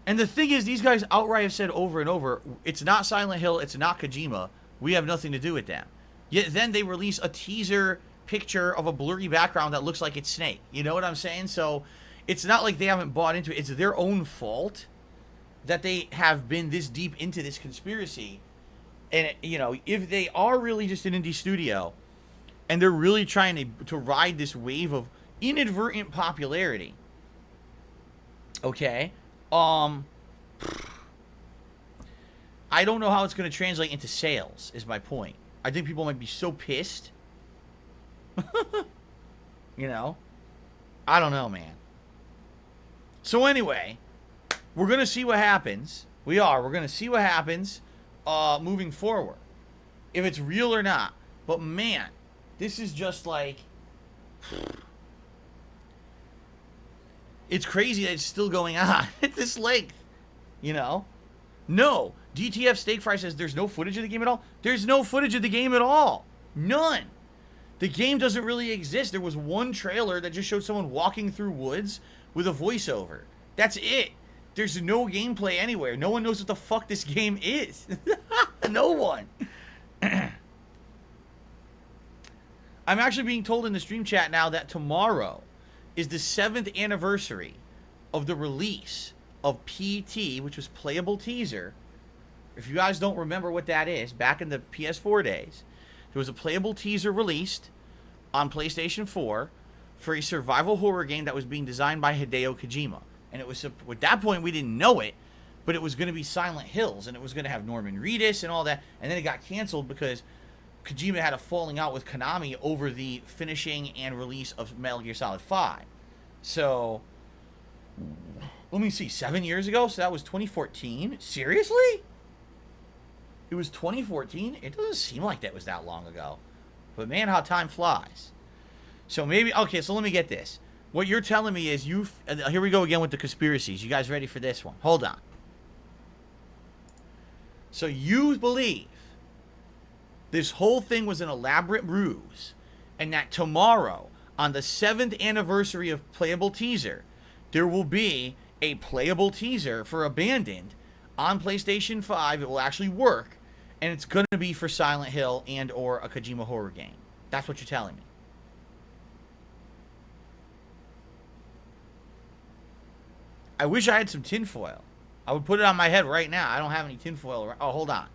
the thing is, these guys outright have said over and over, it's not Silent Hill, it's not Kojima, we have nothing to do with them. Yet then they release a teaser picture of a blurry background that looks like it's Snake. You know what I'm saying? So it's not like they haven't bought into it. It's their own fault that they have been this deep into this conspiracy. And, if they are really just an indie studio and they're really trying to ride this wave of inadvertent popularity, okay, I don't know how it's going to translate into sales, is my point. I think people might be so pissed. I don't know, man. So anyway, we're going to see what happens. We're going to see what happens moving forward. If it's real or not. But man, this is just like... It's crazy that it's still going on at this length. No. DTF Steak Fry says there's no footage of the game at all. There's no footage of the game at all. None. The game doesn't really exist. There was one trailer that just showed someone walking through woods with a voiceover. That's it. There's no gameplay anywhere. No one knows what the fuck this game is. No one. I'm actually being told in the stream chat now that tomorrow is the 7th anniversary of the release of PT, which was Playable Teaser. If you guys don't remember what that is, back in the PS4 days, there was a Playable Teaser released on PlayStation 4 for a survival horror game that was being designed by Hideo Kojima. And it was, at that point, we didn't know it, but it was going to be Silent Hills, and it was going to have Norman Reedus and all that. And then it got canceled because Kojima had a falling out with Konami over the finishing and release of Metal Gear Solid 5. So, let me see, 7 years ago? So that was 2014? Seriously? It was 2014? It doesn't seem like that was that long ago. But man, how time flies. So maybe, okay, so let me get this. What you're telling me is here we go again with the conspiracies. You guys ready for this one? Hold on. So you believe this whole thing was an elaborate ruse, and that tomorrow, on the 7th anniversary of Playable Teaser, there will be a Playable Teaser for Abandoned on PlayStation 5. It will actually work, and it's going to be for Silent Hill and or a Kojima horror game. That's what you're telling me. I wish I had some tinfoil. I would put it on my head right now. I don't have any tinfoil around. Oh, hold on.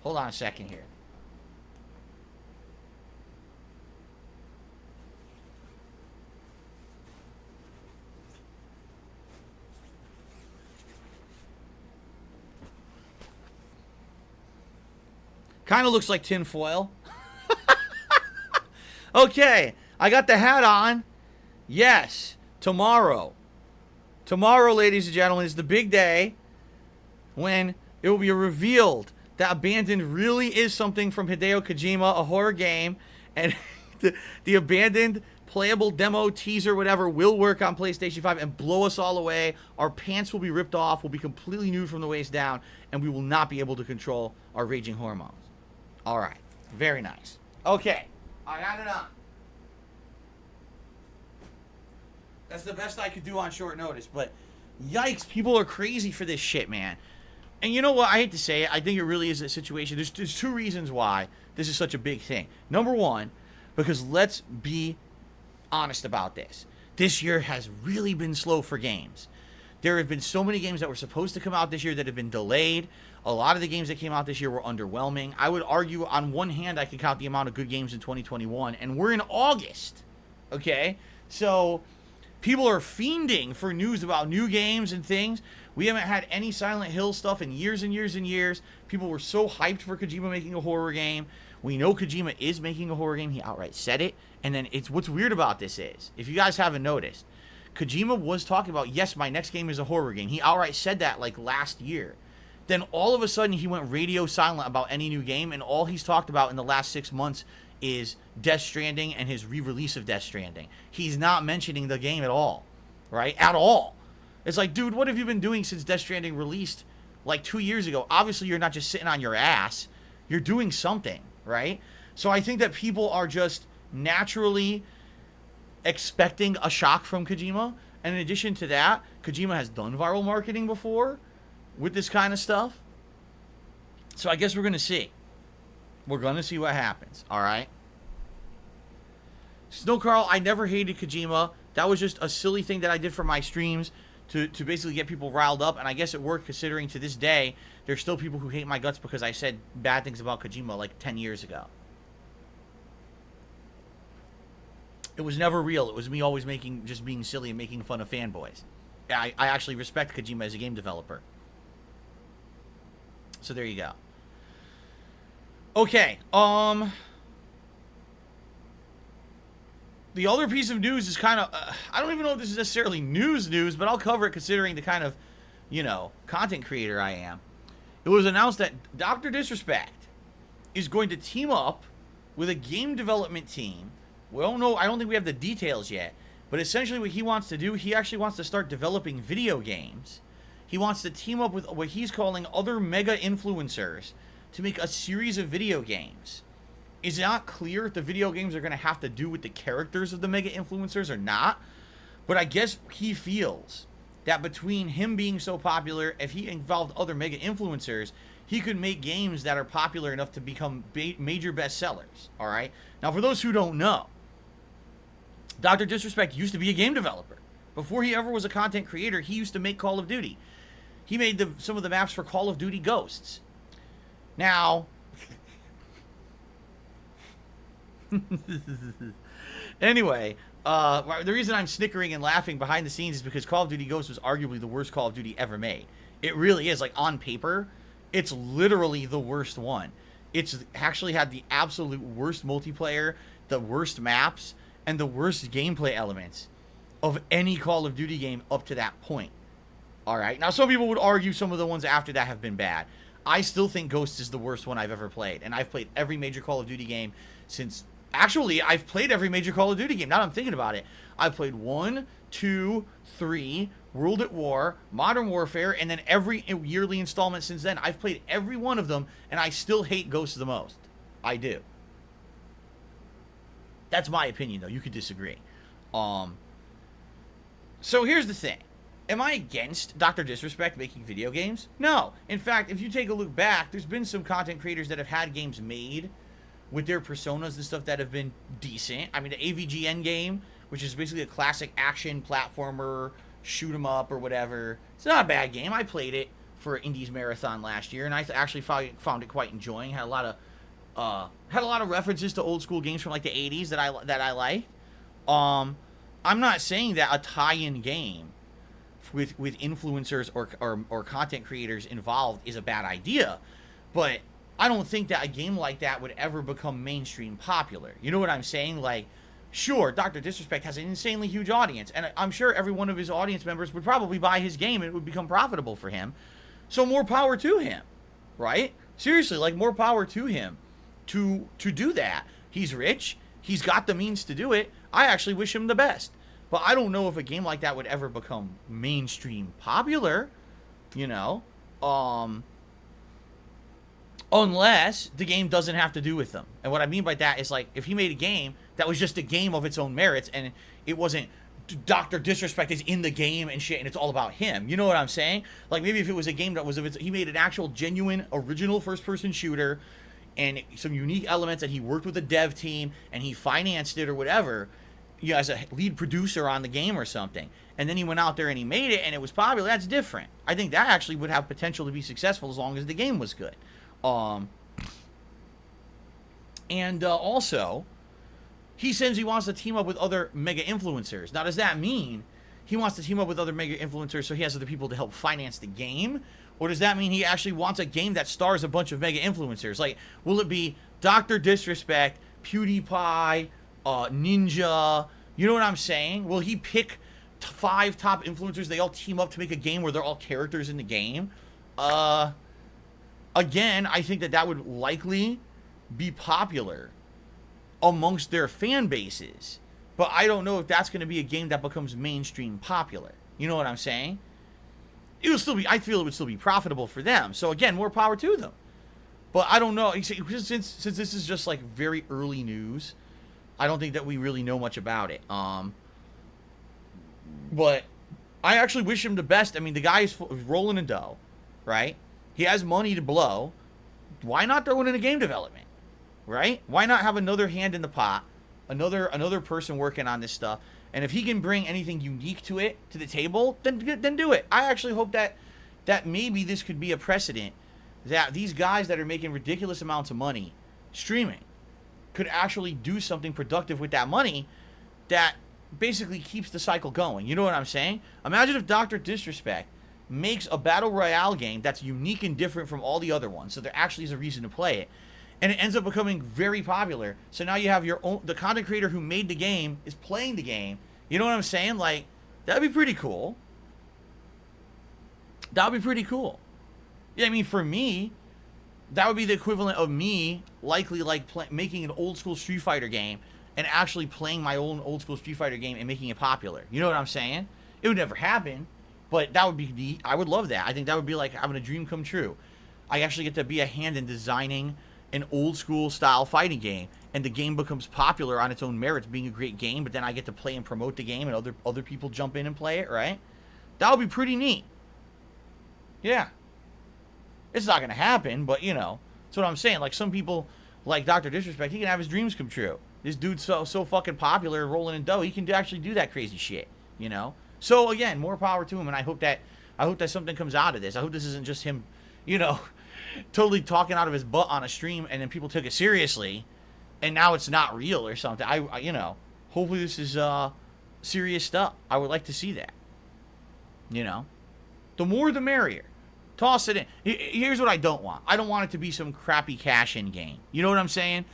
Hold on a second here. Kind of looks like tinfoil. Okay, I got the hat on. Yes, tomorrow. Tomorrow, ladies and gentlemen, is the big day when it will be revealed that Abandoned really is something from Hideo Kojima, a horror game, and the Abandoned playable demo, teaser, whatever, will work on PlayStation 5 and blow us all away. Our pants will be ripped off, we'll be completely nude from the waist down, and we will not be able to control our raging hormones. All right, very nice. Okay, I got it on. That's the best I could do on short notice, but yikes, people are crazy for this shit, man. And you know what? I hate to say it. I think it really is a situation. There's two reasons why this is such a big thing. Number one, because let's be honest about this. This year has really been slow for games. There have been so many games that were supposed to come out this year that have been delayed. A lot of the games that came out this year were underwhelming. I would argue on one hand I could count the amount of good games in 2021, and we're in August. Okay? So people are fiending for news about new games and things. We haven't had any Silent Hill stuff in years and years and years. People were so hyped for Kojima making a horror game. We know Kojima is making a horror game. He outright said it. And then what's weird about this is, if you guys haven't noticed, Kojima was talking about, yes, my next game is a horror game. He outright said that like last year. Then all of a sudden he went radio silent about any new game, and all he's talked about in the last 6 months is Death Stranding and his re-release of Death Stranding. He's not mentioning the game at all, right? At all. It's like, dude, what have you been doing since Death Stranding released like 2 years ago? Obviously, you're not just sitting on your ass. You're doing something, right? So I think that people are just naturally expecting a shock from Kojima. And in addition to that, Kojima has done viral marketing before with this kind of stuff. So I guess we're going to see. We're going to see what happens, all right? Snow Carl, I never hated Kojima. That was just a silly thing that I did for my streams to basically get people riled up. And I guess it worked, considering to this day, there's still people who hate my guts because I said bad things about Kojima like 10 years ago. It was never real. It was me always just being silly and making fun of fanboys. I actually respect Kojima as a game developer. So there you go. Okay, the other piece of news is kind of, I don't even know if this is necessarily news, but I'll cover it considering the kind of, content creator I am. It was announced that Dr. Disrespect is going to team up with a game development team. We don't know, I don't think we have the details yet, but essentially what he wants to do, he actually wants to start developing video games. He wants to team up with what he's calling other mega influencers to make a series of video games. It's not clear if the video games are going to have to do with the characters of the mega influencers or not, but I guess he feels that between him being so popular, if he involved other mega influencers, he could make games that are popular enough to become major bestsellers, all right? Now, for those who don't know, Dr. Disrespect used to be a game developer. Before he ever was a content creator, he used to make Call of Duty. He made some of the maps for Call of Duty Ghosts. Now, anyway, the reason I'm snickering and laughing behind the scenes is because Call of Duty Ghosts was arguably the worst Call of Duty ever made. It really is. Like, on paper, it's literally the worst one. It's actually had the absolute worst multiplayer, the worst maps, and the worst gameplay elements of any Call of Duty game up to that point. All right. Now, some people would argue some of the ones after that have been bad. I still think Ghosts is the worst one I've ever played. And I've played every major Call of Duty game since... Actually, I've played every major Call of Duty game. Now that I'm thinking about it. I've played 1, 2, 3, World at War, Modern Warfare, and then every yearly installment since then. I've played every one of them, and I still hate Ghosts the most. I do. That's my opinion, though. You could disagree. So here's the thing. Am I against Dr. Disrespect making video games? No. In fact, if you take a look back, there's been some content creators that have had games made with their personas and stuff that have been decent. I mean, the AVGN game, which is basically a classic action platformer, shoot 'em up or whatever. It's not a bad game. I played it for Indies Marathon last year, and I actually found it quite enjoying. Had a lot of references to old school games from like the 80s that I like. I'm not saying that a tie-in game with influencers or content creators involved is a bad idea, but I don't think that a game like that would ever become mainstream popular. You know what I'm saying? Like, sure, Dr. Disrespect has an insanely huge audience, and I'm sure every one of his audience members would probably buy his game and it would become profitable for him. So more power to him, right? Seriously, like, more power to him to do that. He's rich. He's got the means to do it. I actually wish him the best. But I don't know if a game like that would ever become mainstream popular, unless the game doesn't have to do with them. And what I mean by that is, like, if he made a game that was just a game of its own merits and it wasn't Dr. Disrespect is in the game and shit and it's all about him. You know what I'm saying? Like, maybe if it was a game that was he made an actual genuine original first-person shooter and some unique elements that he worked with a dev team and he financed it or whatever, as a lead producer on the game or something, and then he went out there and he made it and it was popular, that's different. I think that actually would have potential to be successful as long as the game was good. Also, he says he wants to team up with other mega influencers. Now, does that mean he wants to team up with other mega influencers so he has other people to help finance the game? Or does that mean he actually wants a game that stars a bunch of mega influencers? Like, will it be Dr. Disrespect, PewDiePie, Ninja? You know what I'm saying? Will he pick 5 top influencers? They all team up to make a game where they're all characters in the game? Again, I think that would likely be popular amongst their fan bases. But I don't know if that's going to be a game that becomes mainstream popular. You know what I'm saying? I feel it would still be profitable for them. So again, more power to them. But I don't know, since this is just like very early news, I don't think that we really know much about it. But I actually wish him the best. I mean, the guy is rolling in dough, right? He has money to blow. Why not throw it into game development, right? Why not have another hand in the pot, another person working on this stuff? And if he can bring anything unique to the table, then do it. I actually hope that maybe this could be a precedent, that these guys that are making ridiculous amounts of money streaming could actually do something productive with that money that basically keeps the cycle going. You know what I'm saying? Imagine if Dr. Disrespect makes a battle royale game that's unique and different from all the other ones, so there actually is a reason to play it, and it ends up becoming very popular. So now you have the content creator who made the game is playing the game. You know what I'm saying? Like, that'd be pretty cool. That would be pretty cool. Yeah, I mean, for me, that would be the equivalent of me likely making an old school Street Fighter game and actually playing my own old school Street Fighter game and making it popular. You know what I'm saying? It would never happen, but that would be I would love that. I think that would be like having a dream come true. I actually get to be a hand in designing an old school style fighting game, and the game becomes popular on its own merits, being a great game, but then I get to play and promote the game, and other people jump in and play it, right? That would be pretty neat. Yeah. It's not going to happen, but, you know, that's what I'm saying. Like, some people, like Dr. Disrespect, he can have his dreams come true. This dude's so fucking popular, rolling in dough, he can actually do that crazy shit, you know? So, again, more power to him, and I hope that something comes out of this. I hope this isn't just him, you know, totally talking out of his butt on a stream, and then people took it seriously, and now it's not real or something. I you know, hopefully this is serious stuff. I would like to see that. You know? The more the merrier. Toss it in. Here's what I don't want. I don't want it to be some crappy cash-in game. You know what I'm saying?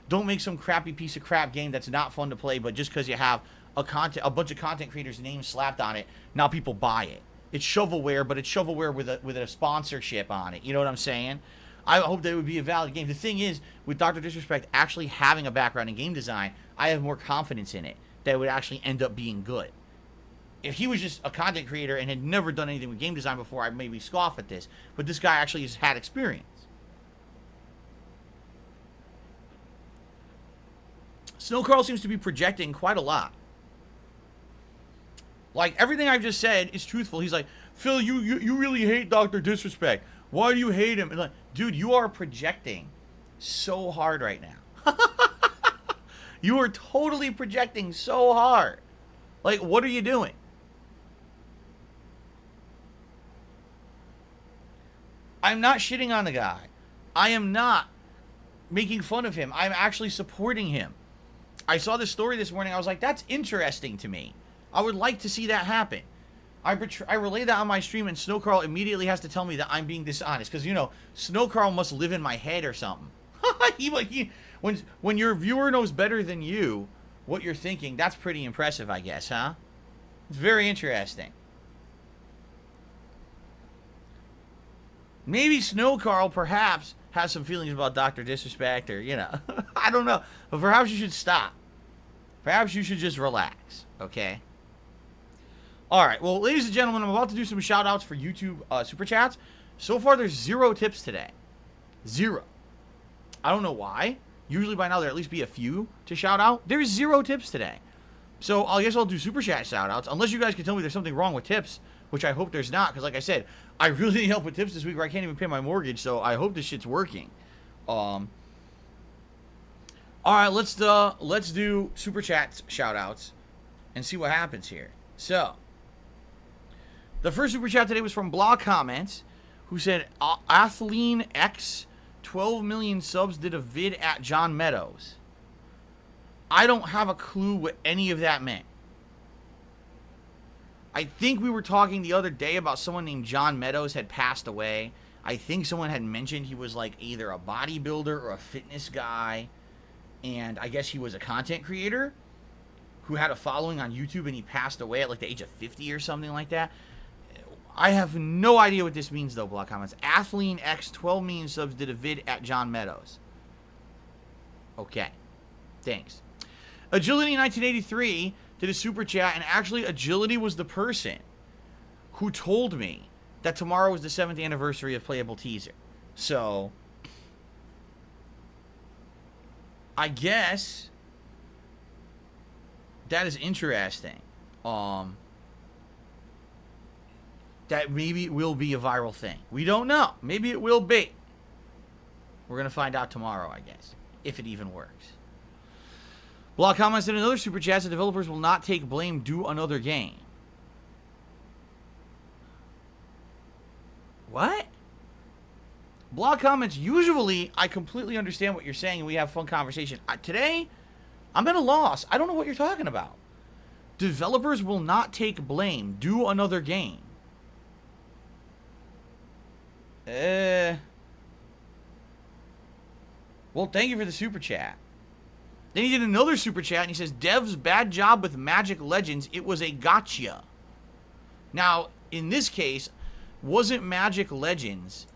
Don't make some crappy piece of crap game that's not fun to play, but just because you have a bunch of content creators' names slapped on it, now people buy it. It's shovelware, but it's shovelware with a sponsorship on it. You know what I'm saying? I hope that it would be a valid game. The thing is, with Dr. Disrespect actually having a background in game design, I have more confidence in it that it would actually end up being good. If he was just a content creator and had never done anything with game design before, I'd maybe scoff at this. But this guy actually has had experience. Snow Carl seems to be projecting quite a lot. Like, everything I've just said is truthful. He's like, Phil, you really hate Dr. Disrespect. Why do you hate him? And like, dude, you are projecting so hard right now. You are totally projecting so hard. Like, what are you doing? I'm not shitting on the guy. I am not making fun of him. I'm actually supporting him. I saw this story this morning. I was like, that's interesting to me. I would like to see that happen. I relay that on my stream, and Snow Carl immediately has to tell me that I'm being dishonest. Because, you know, Snow Carl must live in my head or something. When your viewer knows better than you what you're thinking, that's pretty impressive, I guess, huh? It's very interesting. Maybe Snow Carl perhaps has some feelings about Dr. Disrespect, or, you know, I don't know. But perhaps you should stop. Perhaps you should just relax, okay? Alright, well, ladies and gentlemen, I'm about to do some shout-outs for YouTube Super Chats. So far, there's 0 tips today. 0. I don't know why. Usually by now there'd at least be a few to shout out. There's 0 tips today. So I guess I'll do Super Chat shout-outs, unless you guys can tell me there's something wrong with tips, which I hope there's not, because like I said, I really need help with tips this week where I can't even pay my mortgage, so I hope this shit's working. Alright, let's do Super Chat shout-outs and see what happens here. So, the first Super Chat today was from Blog Comments, who said, Athleen X, 12 million subs, did a vid at John Meadows. I don't have a clue what any of that meant. I think we were talking the other day about someone named John Meadows had passed away. I think someone had mentioned he was like either a bodybuilder or a fitness guy. And I guess he was a content creator who had a following on YouTube, and he passed away at like the age of 50 or something like that. I have no idea what this means, though, Block Comments. Athleen X, 12 million subs, did a vid at John Meadows. Okay. Thanks. Agility 1983 did a super chat, and actually Agility was the person who told me that tomorrow was the 7th anniversary of Playable Teaser. So, I guess that is interesting. That maybe it will be a viral thing. We don't know. Maybe it will be. We're going to find out tomorrow, I guess, if it even works. Block comments in another super chat. The developers will not take blame. Do another game. What? Blog comments, usually I completely understand what you're saying and we have fun conversation. Today, I'm at a loss. I don't know what you're talking about. Developers will not take blame. Do another game. Well, thank you for the super chat. Then he did another super chat and he says, devs, bad job with Magic Legends. It was a gotcha. Now, in this case, wasn't Magic Legends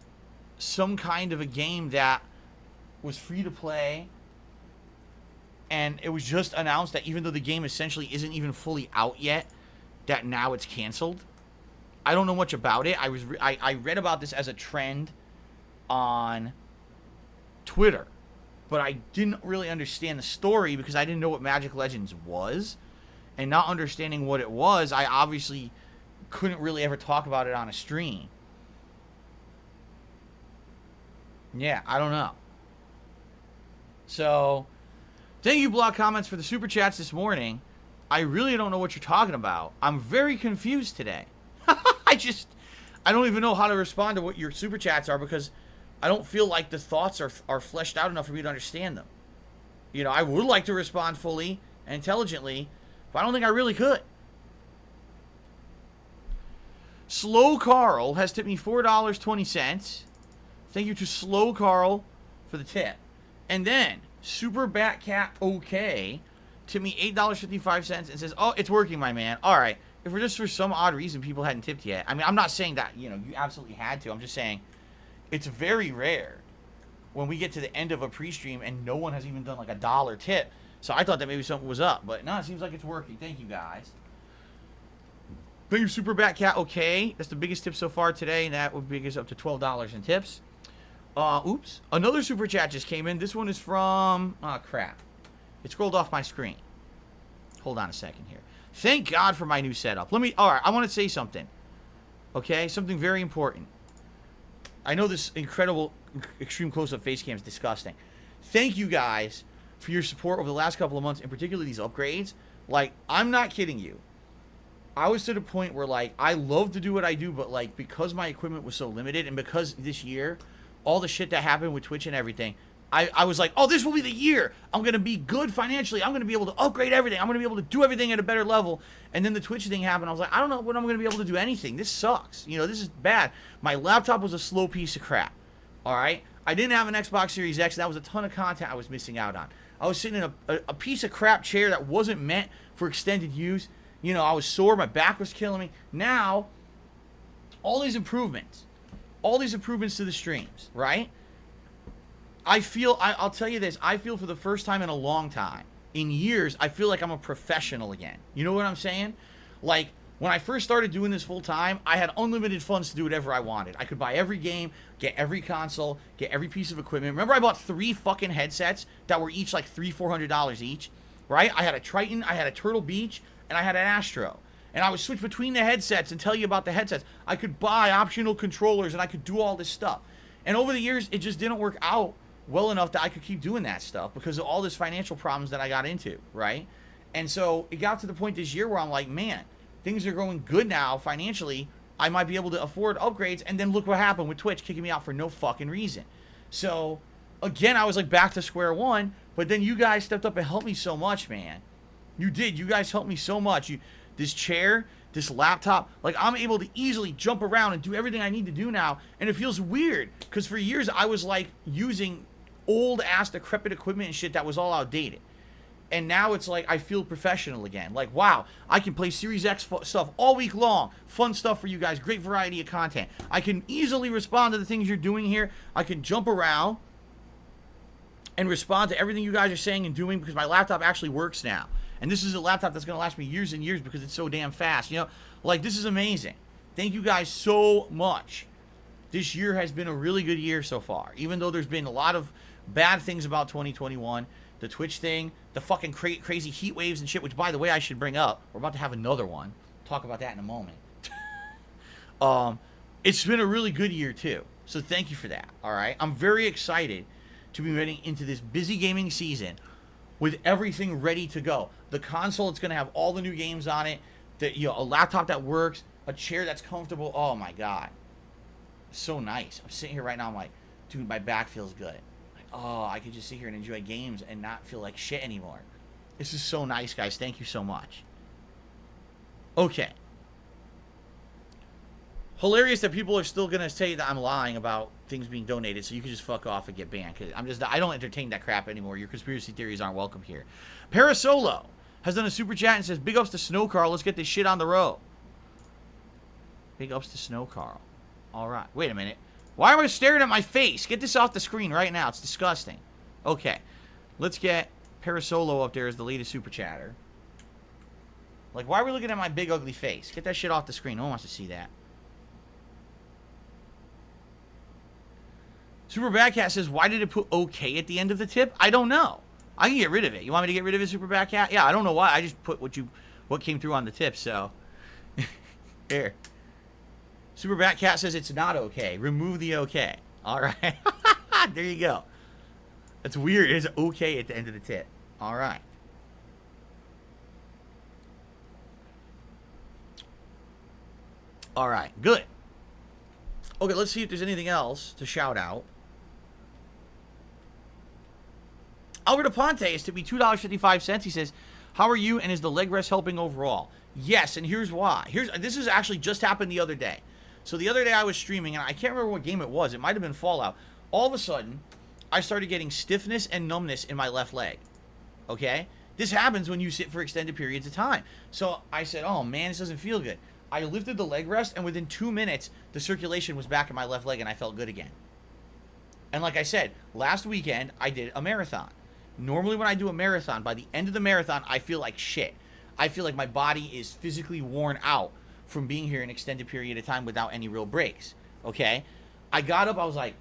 some kind of a game that was free to play, and it was just announced that even though the game essentially isn't even fully out yet, that now it's canceled? I don't know much about it. I read about this as a trend on Twitter, but I didn't really understand the story because I didn't know what Magic Legends was, and not understanding what it was, I obviously couldn't really ever talk about it on a stream. Yeah, I don't know. So, thank you, Block Comments, for the super chats this morning. I really don't know what you're talking about. I'm very confused today. I don't even know how to respond to what your super chats are because I don't feel like the thoughts are fleshed out enough for me to understand them. You know, I would like to respond fully and intelligently, but I don't think I really could. Slow Carl has tipped me $4.20. Thank you to Slow Carl for the tip. And then Super Batcat OK tipped me $8.55 and says, oh, it's working, my man. All right. If we're just for some odd reason people hadn't tipped yet. I mean, I'm not saying that, you know, you absolutely had to. I'm just saying it's very rare when we get to the end of a pre-stream and no one has even done like a $1 tip. So I thought that maybe something was up. But no, it seems like it's working. Thank you, guys. Thank you, Super Batcat OK. That's the biggest tip so far today, and that would bring us up to $12 in tips. Oops. Another super chat just came in. This one is from... Oh, crap. It scrolled off my screen. Hold on a second here. Thank God for my new setup. Alright, I want to say something. Okay? Something very important. I know this incredible extreme close-up face cam is disgusting. Thank you guys for your support over the last couple of months, in particular these upgrades. Like, I'm not kidding you. I was to the point where, like, I love to do what I do, but, like, because my equipment was so limited, and because this year, all the shit that happened with Twitch and everything, I was like, oh, this will be the year. I'm going to be good financially. I'm going to be able to upgrade everything. I'm going to be able to do everything at a better level. And then the Twitch thing happened. I was like, I don't know when I'm going to be able to do anything. This sucks. You know, this is bad. My laptop was a slow piece of crap. All right? I didn't have an Xbox Series X. That was a ton of content I was missing out on. I was sitting in a piece of crap chair that wasn't meant for extended use. You know, I was sore. My back was killing me. Now, all these improvements to the streams, right? I'll tell you this, I feel for the first time in a long time, in years, I feel like I'm a professional again. You know what I'm saying? Like, when I first started doing this full time, I had unlimited funds to do whatever I wanted. I could buy every game, get every console, get every piece of equipment. Remember I bought 3 fucking headsets that were each like $300-$400 each, right? I had a Triton, I had a Turtle Beach, and I had an Astro. And I would switch between the headsets and tell you about the headsets. I could buy optional controllers and I could do all this stuff. And over the years, it just didn't work out well enough that I could keep doing that stuff because of all this financial problems that I got into, right? And so it got to the point this year where I'm like, man, things are going good now financially. I might be able to afford upgrades. And then look what happened with Twitch kicking me out for no fucking reason. So again, I was like back to square one. But then you guys stepped up and helped me so much, man. You did. You guys helped me so much. This chair, this laptop, like I'm able to easily jump around and do everything I need to do now. And it feels weird because for years I was like using old ass decrepit equipment and shit that was all outdated. And now it's like I feel professional again. Like, wow, I can play Series X stuff all week long. Fun stuff for you guys. Great variety of content. I can easily respond to the things you're doing here. I can jump around. and respond to everything you guys are saying and doing, because my laptop actually works now. And this is a laptop that's going to last me years and years because it's so damn fast. You know, like, this is amazing. Thank you guys so much. This year has been a really good year so far, even though there's been a lot of bad things about 2021. The Twitch thing, the fucking crazy heat waves and shit, which, by the way, I should bring up. We're about to have another one. Talk about that in a moment. It's been a really good year, too. So thank you for that, all right? I'm very excited to be getting into this busy gaming season with everything ready to go. The console, it's going to have all the new games on it. A laptop that works, a chair that's comfortable. Oh, my God. So nice. I'm sitting here right now, I'm like, dude, my back feels good. Like, oh, I could just sit here and enjoy games and not feel like shit anymore. This is so nice, guys. Thank you so much. Okay. Hilarious that people are still gonna say that I'm lying about things being donated, so you can just fuck off and get banned. Cause I don't entertain that crap anymore. Your conspiracy theories aren't welcome here. Parasolo has done a super chat and says, "Big ups to Snow Carl. Let's get this shit on the road." Big ups to Snow Carl. All right. Wait a minute. Why am I staring at my face? Get this off the screen right now. It's disgusting. Okay. Let's get Parasolo up there as the latest super chatter. Like, why are we looking at my big ugly face? Get that shit off the screen. No one wants to see that. Super Bad Cat says, why did it put okay at the end of the tip? I don't know. I can get rid of it. You want me to get rid of it, Super Bad Cat? Yeah, I don't know why. I just put what came through on the tip, so. Here. Super Bad Cat says it's not okay. Remove the okay. All right. There you go. That's weird. It's okay at the end of the tip. All right. All right. Good. Okay, let's see if there's anything else to shout out. Albert Aponte is to be $2.55. He says, how are you, and is the leg rest helping overall? Yes, and here's why. This has actually just happened the other day. So the other day I was streaming, and I can't remember what game it was. It might have been Fallout. All of a sudden, I started getting stiffness and numbness in my left leg. Okay? This happens when you sit for extended periods of time. So I said, oh man, this doesn't feel good. I lifted the leg rest, and within 2 minutes, the circulation was back in my left leg, and I felt good again. And like I said, last weekend, I did a marathon. Normally when I do a marathon, by the end of the marathon, I feel like shit. I feel like my body is physically worn out from being here an extended period of time without any real breaks. Okay? I got up, I was like,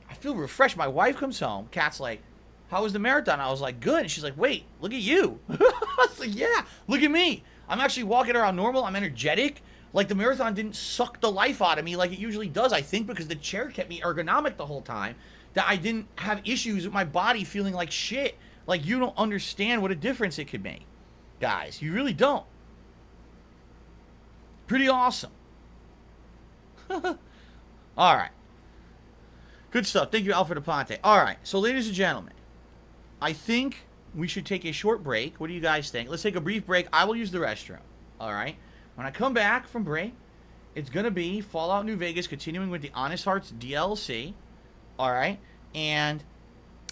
I feel refreshed. My wife comes home. Kat's like, how was the marathon? I was like, good. And she's like, wait, look at you. I was like, yeah, look at me. I'm actually walking around normal. I'm energetic. Like, the marathon didn't suck the life out of me like it usually does, I think, because the chair kept me ergonomic the whole time, that I didn't have issues with my body feeling like shit. Like, you don't understand what a difference it could make. Guys, you really don't. Pretty awesome. All right. Good stuff. Thank you, Alfred Aponte. All right. So, ladies and gentlemen, I think we should take a short break. What do you guys think? Let's take a brief break. I will use the restroom. All right. When I come back from break, it's going to be Fallout New Vegas, continuing with the Honest Hearts DLC. All right. And,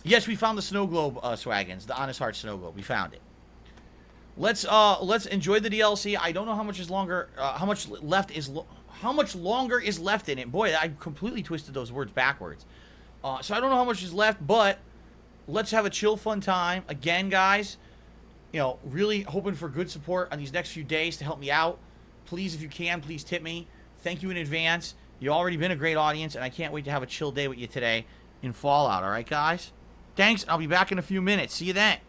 yes, we found the Snow Globe swaggins, the Honest Hearts Snow Globe. We found it. Let's enjoy the DLC. I don't know how much is longer, how much longer is left in it. Boy, I completely twisted those words backwards. So I don't know how much is left, but let's have a chill, fun time. Again, guys, you know, really hoping for good support on these next few days to help me out. Please, if you can, please tip me. Thank you in advance. You've already been a great audience, and I can't wait to have a chill day with you today in Fallout. All right, guys? Thanks. I'll be back in a few minutes. See you then.